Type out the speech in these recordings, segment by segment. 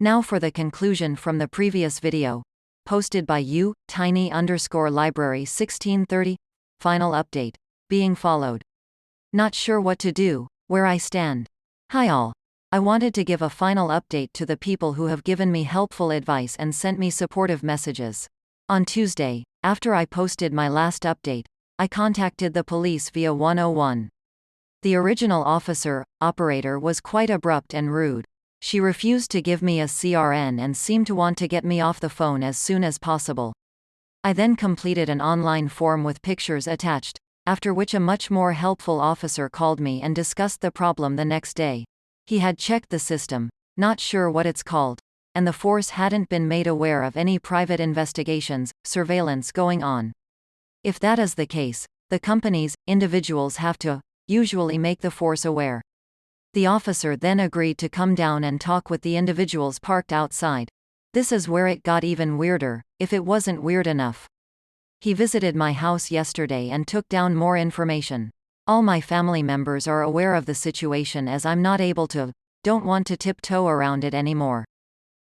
Now for the conclusion from the previous video. Posted by you, tiny_library 1630. Final update. Being followed. Not sure what to do, where I stand. Hi all. I wanted to give a final update to the people who have given me helpful advice and sent me supportive messages. On Tuesday, after I posted my last update, I contacted the police via 101. The original operator was quite abrupt and rude. She refused to give me a CRN and seemed to want to get me off the phone as soon as possible. I then completed an online form with pictures attached, after which a much more helpful officer called me and discussed the problem the next day. He had checked the system, not sure what it's called, and the force hadn't been made aware of any private investigations, surveillance going on. If that is the case, the companies, individuals have to, usually make the force aware. The officer then agreed to come down and talk with the individuals parked outside. This is where it got even weirder, if it wasn't weird enough. He visited my house yesterday and took down more information. All my family members are aware of the situation as I'm not able to, don't want to tiptoe around it anymore.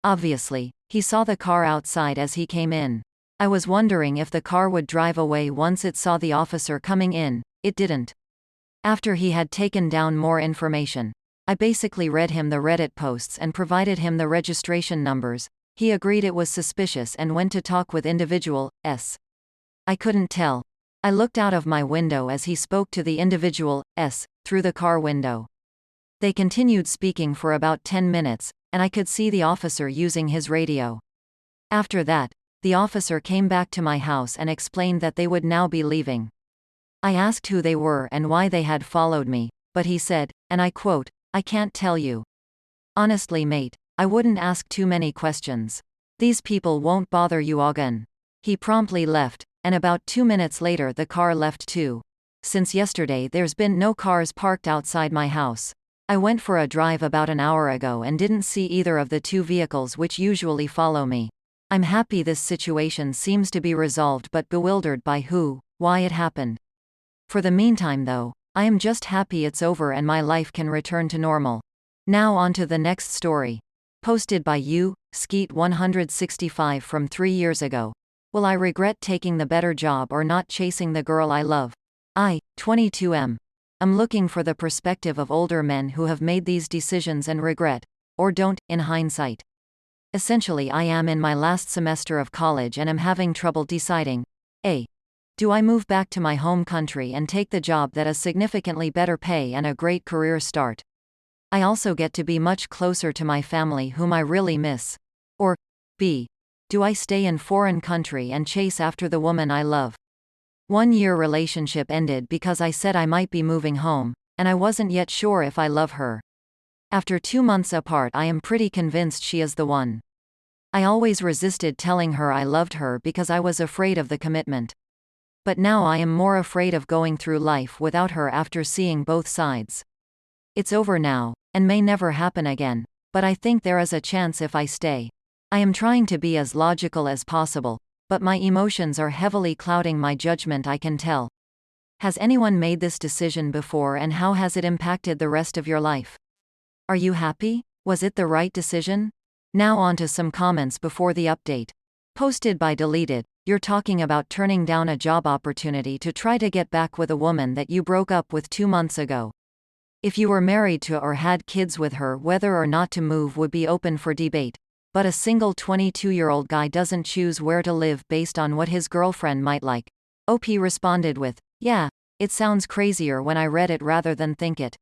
Obviously, he saw the car outside as he came in. I was wondering if the car would drive away once it saw the officer coming in. It didn't. After he had taken down more information, I basically read him the Reddit posts and provided him the registration numbers. He agreed it was suspicious and went to talk with individual S. I couldn't tell. I looked out of my window as he spoke to the individual S through the car window. They continued speaking for about 10 minutes, and I could see the officer using his radio. After that, the officer came back to my house and explained that they would now be leaving. I asked who they were and why they had followed me, but he said, and I quote, "I can't tell you. Honestly mate, I wouldn't ask too many questions. These people won't bother you again." He promptly left, and about 2 minutes later the car left too. Since yesterday there's been no cars parked outside my house. I went for a drive about an hour ago and didn't see either of the two vehicles which usually follow me. I'm happy this situation seems to be resolved but bewildered by why it happened. For the meantime though, I am just happy it's over and my life can return to normal. Now on to the next story. Posted by you, Skeet165 from 3 years ago. Will I regret taking the better job or not chasing the girl I love? I, 22 am looking for the perspective of older men who have made these decisions and regret, or don't, in hindsight. Essentially I am in my last semester of college and am having trouble deciding. A. Do I move back to my home country and take the job that has significantly better pay and a great career start? I also get to be much closer to my family whom I really miss. Or B. Do I stay in foreign country and chase after the woman I love? 1-year relationship ended because I said I might be moving home, and I wasn't yet sure if I love her. After 2 months apart I am pretty convinced she is the one. I always resisted telling her I loved her because I was afraid of the commitment. But now I am more afraid of going through life without her after seeing both sides. It's over now, and may never happen again, but I think there is a chance if I stay. I am trying to be as logical as possible, but my emotions are heavily clouding my judgment, I can tell. Has anyone made this decision before and how has it impacted the rest of your life? Are you happy? Was it the right decision? Now on to some comments before the update. Posted by Deleted. You're talking about turning down a job opportunity to try to get back with a woman that you broke up with 2 months ago. If you were married to or had kids with her, whether or not to move would be open for debate. But a single 22-year-old guy doesn't choose where to live based on what his girlfriend might like. OP responded with, "Yeah, it sounds crazier when I read it rather than think it.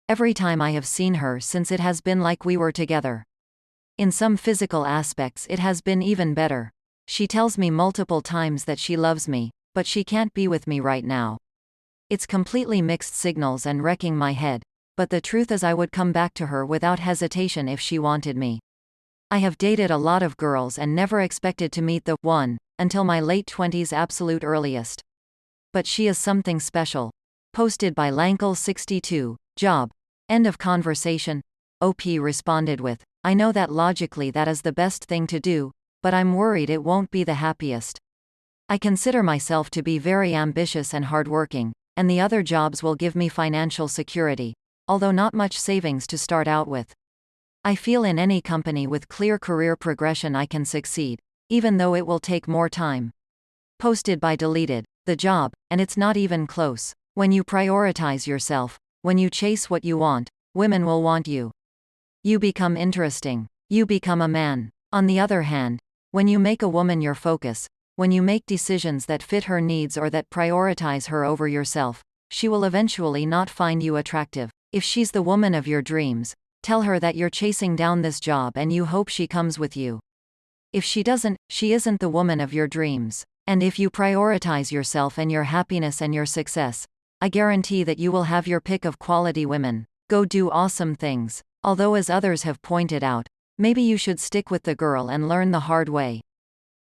Every time I have seen her since it has been like we were together. In some physical aspects it has been even better. She tells me multiple times that she loves me, but she can't be with me right now. It's completely mixed signals and wrecking my head, but the truth is I would come back to her without hesitation if she wanted me. I have dated a lot of girls and never expected to meet the one until my late 20s absolute earliest. But she is something special." Posted by Lankle62, job. End of conversation. OP responded with, "I know that logically that is the best thing to do, but I'm worried it won't be the happiest. I consider myself to be very ambitious and hardworking, and the other jobs will give me financial security, although not much savings to start out with. I feel in any company with clear career progression I can succeed, even though it will take more time. Posted by Deleted. The job, and it's not even close. When you prioritize yourself, when you chase what you want, women will want you. You become interesting. You become a man. On the other hand, when you make a woman your focus, when you make decisions that fit her needs or that prioritize her over yourself, she will eventually not find you attractive. If she's the woman of your dreams, tell her that you're chasing down this job and you hope she comes with you. If she doesn't, she isn't the woman of your dreams. And if you prioritize yourself and your happiness and your success, I guarantee that you will have your pick of quality women. Go do awesome things. Although, as others have pointed out, maybe you should stick with the girl and learn the hard way.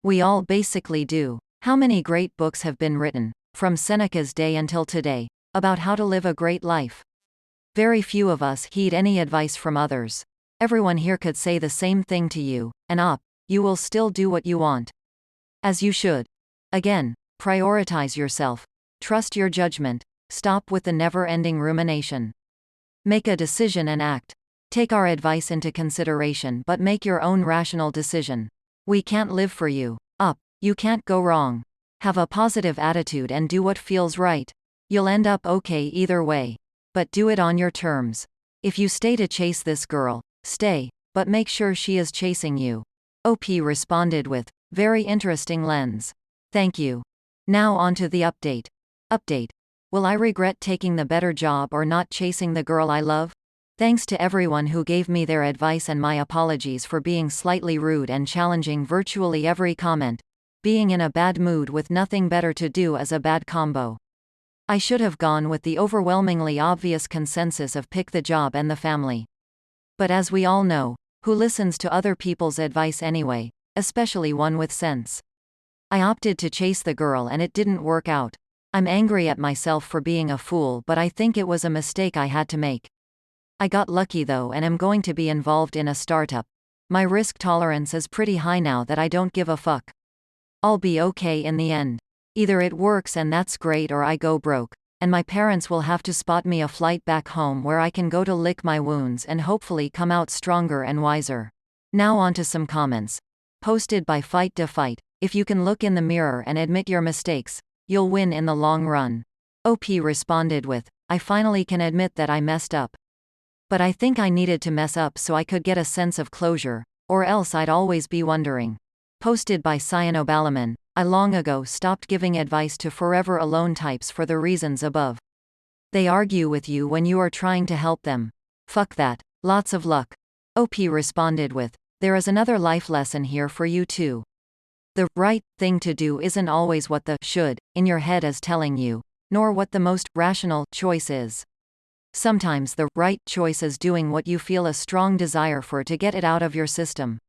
We all basically do. How many great books have been written, from Seneca's day until today, about how to live a great life? Very few of us heed any advice from others. Everyone here could say the same thing to you, and you will still do what you want. As you should. Again, prioritize yourself. Trust your judgment. Stop with the never-ending rumination. Make a decision and act. Take our advice into consideration but make your own rational decision. We can't live for you. You can't go wrong. Have a positive attitude and do what feels right. You'll end up okay either way. But do it on your terms. If you stay to chase this girl, stay, but make sure she is chasing you. OP responded with, very interesting lens. Thank you. Now on to the update. Update. Will I regret taking the better job or not chasing the girl I love? Thanks to everyone who gave me their advice and my apologies for being slightly rude and challenging virtually every comment. Being in a bad mood with nothing better to do is a bad combo. I should have gone with the overwhelmingly obvious consensus of pick the job and the family. But as we all know, who listens to other people's advice anyway, especially one with sense? I opted to chase the girl and it didn't work out. I'm angry at myself for being a fool, but I think it was a mistake I had to make. I got lucky though and am going to be involved in a startup. My risk tolerance is pretty high now that I don't give a fuck. I'll be okay in the end. Either it works and that's great or I go broke, and my parents will have to spot me a flight back home where I can go to lick my wounds and hopefully come out stronger and wiser. Now on to some comments. Posted by Fight to Fight. If you can look in the mirror and admit your mistakes, you'll win in the long run. OP responded with, I finally can admit that I messed up. But I think I needed to mess up so I could get a sense of closure, or else I'd always be wondering. Posted by Cyanobalamin. I long ago stopped giving advice to forever alone types for the reasons above. They argue with you when you are trying to help them. Fuck that. Lots of luck. OP responded with, there is another life lesson here for you too. The right thing to do isn't always what the should in your head is telling you, nor what the most rational choice is. Sometimes the right choice is doing what you feel a strong desire for to get it out of your system.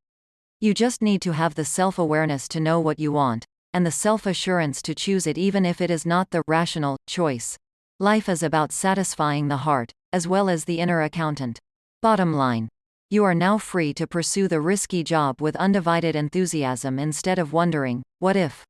You just need to have the self-awareness to know what you want, and the self-assurance to choose it even if it is not the rational choice. Life is about satisfying the heart, as well as the inner accountant. Bottom line. You are now free to pursue the risky job with undivided enthusiasm instead of wondering, what if?